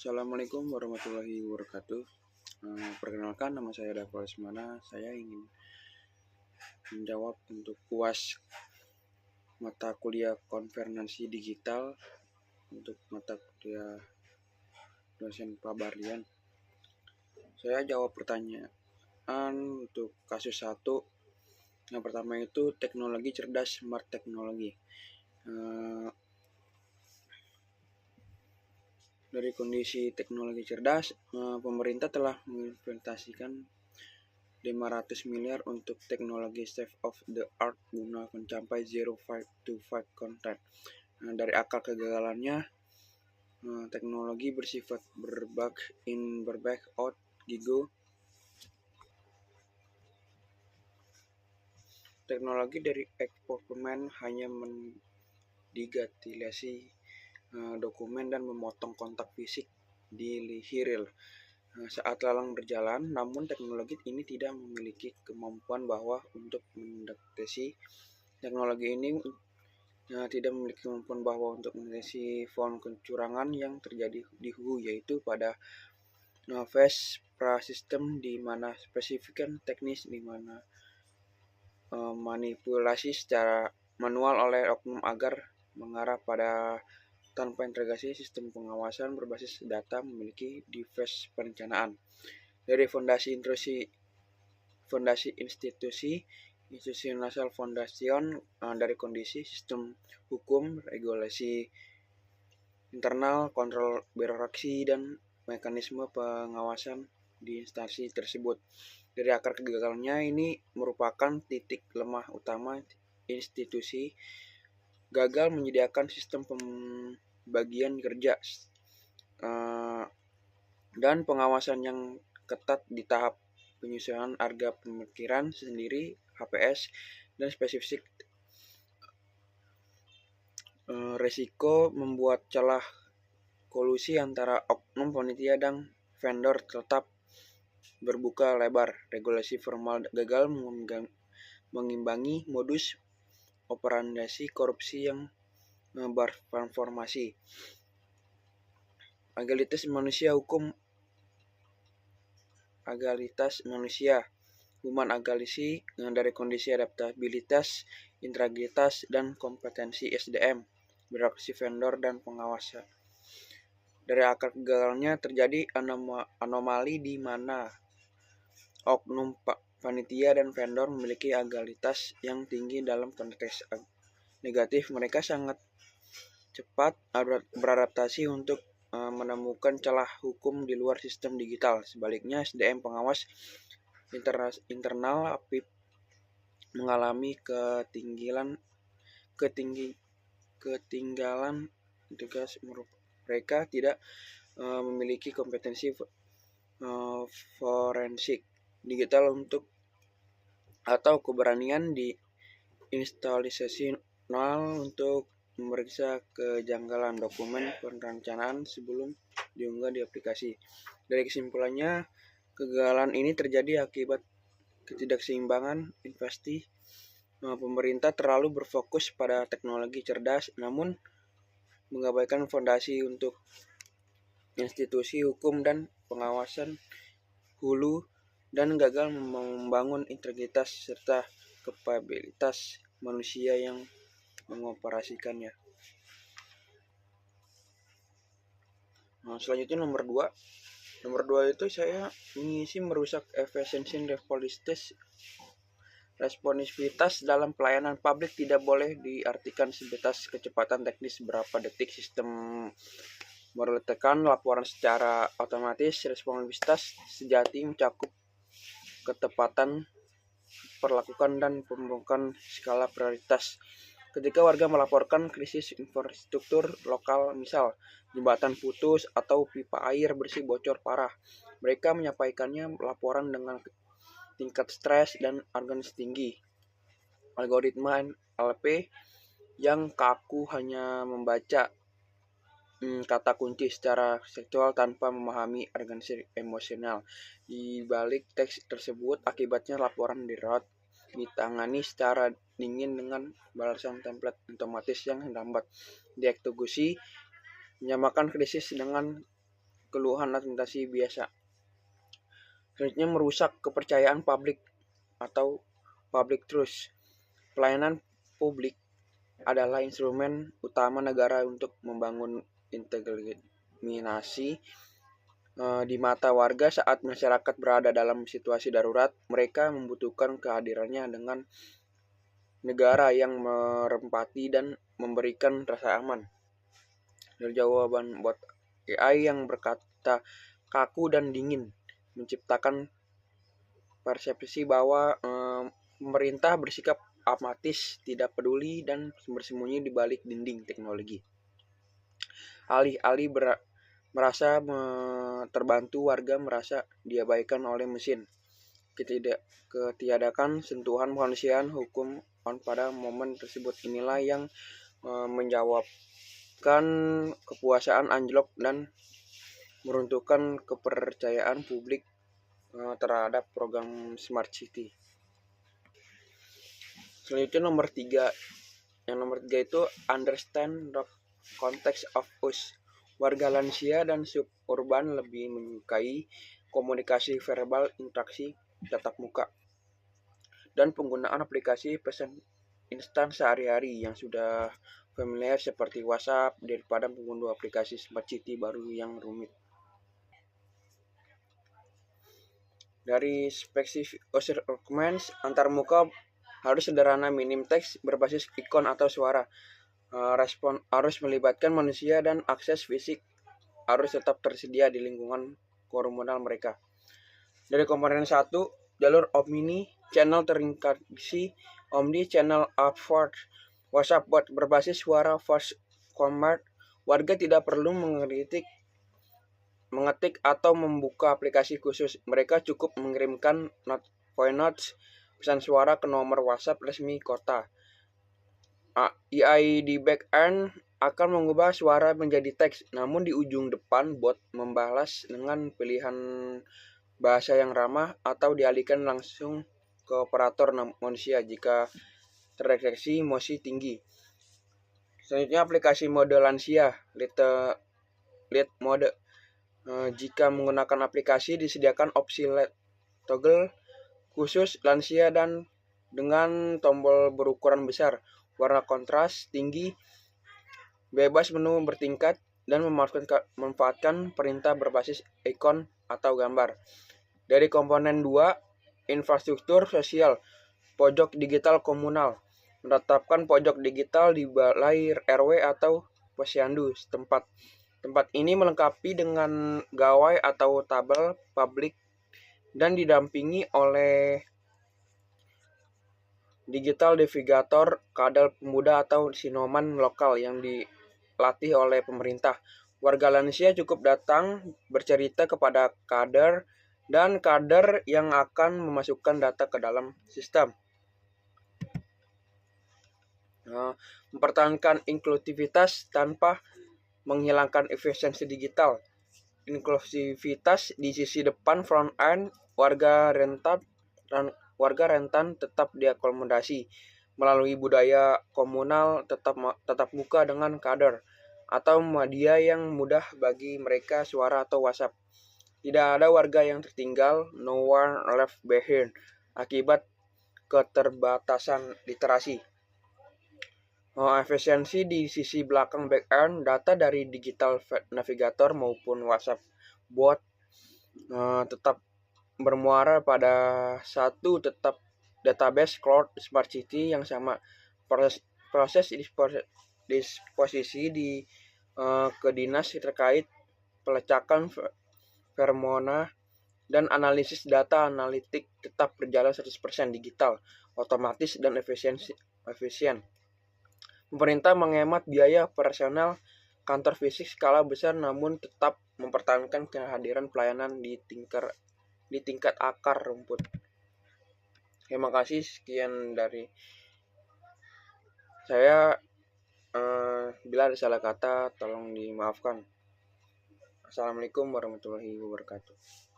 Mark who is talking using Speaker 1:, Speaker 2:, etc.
Speaker 1: Assalamualaikum warahmatullahi wabarakatuh. Perkenalkan, nama saya Dava Lesmana. Saya ingin menjawab untuk UAS mata kuliah konferensi digital untuk mata kuliah dosen Pabarlian. Saya jawab pertanyaan untuk kasus 1. Yang pertama itu teknologi cerdas, smart teknologi. Dari kondisi teknologi cerdas, pemerintah telah menginvestasikan 500 miliar untuk teknologi state of the art guna mencapai zero to five contact. Dari akar kegagalannya, teknologi bersifat berbug out gigo. Teknologi dari eksperimen hanya mendigitalisasi dokumen dan memotong kontak fisik di hiril saat lalang berjalan. Namun teknologi ini tidak memiliki kemampuan bahwa untuk mendeteksi mendeteksi font kecurangan yang terjadi di HU, yaitu pada phase prasistem, di mana spesifikan teknis di mana manipulasi secara manual oleh oknum agar mengarah pada tanpa integrasi sistem pengawasan berbasis data memiliki device perencanaan. Dari fondasi institutional foundation, dari kondisi sistem hukum, regulasi internal, kontrol birokrasi, dan mekanisme pengawasan di instansi tersebut. Dari akar kegagalannya, ini merupakan titik lemah utama institusi, gagal menyediakan sistem pembagian kerja dan pengawasan yang ketat di tahap penyusunan harga pemikiran sendiri HPS dan spesifik. Resiko membuat celah kolusi antara oknum panitia dan vendor tetap berbuka lebar. Regulasi formal gagal mengimbangi modus operandi korupsi yang bertransformasi. Agalitas manusia, human agalisi, dari kondisi adaptabilitas, integritas, dan kompetensi SDM, birokrasi vendor, dan pengawasan. Dari akar kegagalannya terjadi anomali di mana oknum panitia dan vendor memiliki agalitas yang tinggi. Dalam konteks negatif, mereka sangat cepat beradaptasi untuk menemukan celah hukum di luar sistem digital. Sebaliknya, SDM pengawas internal APIP mengalami ketinggalan tugas. Mereka tidak memiliki kompetensi forensik digital atau keberanian di instalasional untuk memeriksa kejanggalan dokumen perencanaan sebelum diunggah di aplikasi. Dari kesimpulannya, kegagalan ini terjadi akibat ketidakseimbangan investasi. Pemerintah terlalu berfokus pada teknologi cerdas, namun mengabaikan fondasi untuk institusi hukum dan pengawasan hulu, dan gagal membangun integritas serta kapabilitas manusia yang mengoperasikannya. Selanjutnya nomor 2 itu saya mengisi merusak efisiensi responsivitas dalam pelayanan publik. Tidak boleh diartikan sebatas kecepatan teknis berapa detik. Sistem meletakkan laporan secara otomatis. Responsivitas sejati mencakup ketepatan perlakukan dan pembentukan skala prioritas. Ketika warga melaporkan krisis infrastruktur lokal, misal jembatan putus atau pipa air bersih bocor parah, mereka menyampaikannya laporan dengan tingkat stres dan urgensi tinggi. Algoritma NLP yang kaku hanya membaca kata kunci secara seksual tanpa memahami urgensi emosional di balik teks tersebut. Akibatnya laporan ditangani secara dingin dengan balasan template otomatis yang lambat. Dieksekusi menyamakan krisis dengan keluhan administrasi biasa. Selanjutnya, merusak kepercayaan publik atau public trust. Pelayanan publik adalah instrumen utama negara untuk membangun integrasi di mata warga. Saat masyarakat berada dalam situasi darurat, mereka membutuhkan kehadirannya dengan negara yang merempati dan memberikan rasa aman. Dari jawaban bot AI yang berkata kaku dan dingin, menciptakan persepsi bahwa pemerintah bersikap apatis, tidak peduli, dan bersembunyi di balik dinding teknologi. Alih-alih merasa terbantu, warga merasa diabaikan oleh mesin. Ketiadakan sentuhan kemanusiaan hukum pada momen tersebut inilah yang menjawabkan kepuasan anjlok dan meruntuhkan kepercayaan publik terhadap program Smart City. Selanjutnya nomor 3. Yang nomor 3 itu understand the context of use. Warga lansia dan suburban lebih menyukai komunikasi verbal, interaksi tatap muka, dan penggunaan aplikasi pesan instan sehari-hari yang sudah familiar seperti WhatsApp daripada mengunduh aplikasi Smart City baru yang rumit. Dari spesifik user requirements, antarmuka harus sederhana, minim teks, berbasis ikon atau suara. Respon harus melibatkan manusia dan akses fisik harus tetap tersedia di lingkungan komunal mereka. Dari komponen 1, jalur Omni, channel terintegrasi, Omni channel upward, WhatsApp bot berbasis suara, voice command. Warga tidak perlu mengetik atau membuka aplikasi khusus. Mereka cukup mengirimkan voice notes, pesan suara ke nomor WhatsApp resmi kota. AI di back-end akan mengubah suara menjadi teks, namun di ujung depan bot membalas dengan pilihan bahasa yang ramah atau dialihkan langsung ke operator manusia jika terdeteksi emosi tinggi. Selanjutnya aplikasi mode lansia, lead mode. Jika menggunakan aplikasi disediakan opsi toggle khusus lansia dan dengan tombol berukuran besar, warna kontras tinggi, bebas menu bertingkat, dan memanfaatkan perintah berbasis ikon atau gambar. Dari komponen 2, infrastruktur sosial, pojok digital komunal, menetapkan pojok digital di balai RW atau posyandu setempat. Tempat ini melengkapi dengan gawai atau tabel publik dan didampingi oleh digital navigator, kader pemuda atau sinoman lokal yang dilatih oleh pemerintah. Warga lansia cukup datang bercerita kepada kader dan kader yang akan memasukkan data ke dalam sistem. Mempertahankan inklusivitas tanpa menghilangkan efisiensi digital. Inklusivitas di sisi depan front end, warga rentan tetap diakomodasi melalui budaya komunal tetap muka dengan kader atau media yang mudah bagi mereka, suara atau WhatsApp. Tidak ada warga yang tertinggal, no one left behind, akibat keterbatasan literasi. Efisiensi di sisi belakang back-end, data dari digital navigator maupun WhatsApp bot tetap bermuara pada satu database cloud Smart City yang sama. Proses disposisi di ke dinas terkait, pelacakan feromona, dan analisis data analitik tetap berjalan 100% digital, otomatis, dan efisien. Pemerintah menghemat biaya operasional kantor fisik skala besar namun tetap mempertahankan kehadiran pelayanan di tingkat akar rumput. Terima kasih, sekian dari saya. Bila ada salah kata tolong dimaafkan. Assalamualaikum warahmatullahi wabarakatuh.